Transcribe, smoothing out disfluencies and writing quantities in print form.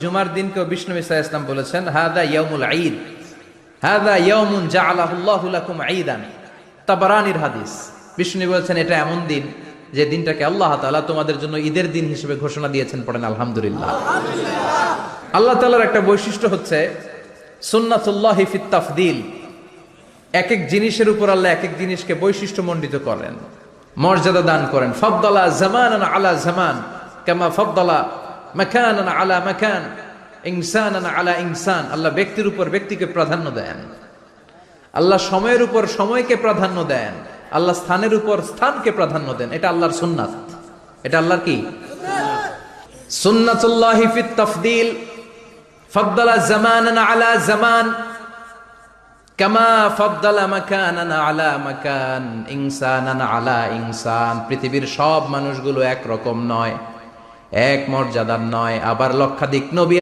জুমার দিনকে বিষ্ণু ইসা ইসলাম বলেছেন হাদা ইয়াউমুল ঈদ, হাদা ইয়াউমুন জাআলাহুল্লাহু লাকুম ঈদান। তাবারানির হাদিস। বিষ্ণু বলেছেন এটা এমন দিন যে দিনটাকে আল্লাহ তাআলা তোমাদের জন্য ঈদের দিন হিসেবে ঘোষণা দিয়েছেন। পড়েন আলহামদুলিল্লাহ। আল্লাহ তাআলার একটা বৈশিষ্ট্য হচ্ছে সুন্নাতুল্লাহি ফিত তাফদিল। এক এক জিনিসের উপর আল্লাহ এক এক জিনিসকে বৈশিষ্ট্যমণ্ডিত করেন, মর্যাদা দান করেন। ফাদ্দালা জামানান আলা জামান কামা ফাদ্দালা মাকানান আলা মাকান, ইনসানান আলা ইনসান। আল্লাহ ব্যক্তির উপর ব্যক্তিকে প্রাধান্য দেন, আল্লাহ সময়ের উপর সময়কে প্রাধান্য দেন, আল্লাহ স্থানের উপর স্থানকে প্রাধান্য দেন। এটা আল্লাহর সুন্নাত। এটা আল্লাহর কি সুন্নাতুল্লাহি ফিত তাফদিল। ফাদ্দালা জামানান আলা জামান কামা ফাদ্দালা মাকানান আলা মাকান, ইনসানান আলা ইনসান। পৃথিবীর সব মানুষগুলো এক রকম নয়, এক মর্যাদার নয়। আবার লক্ষাধিক নবী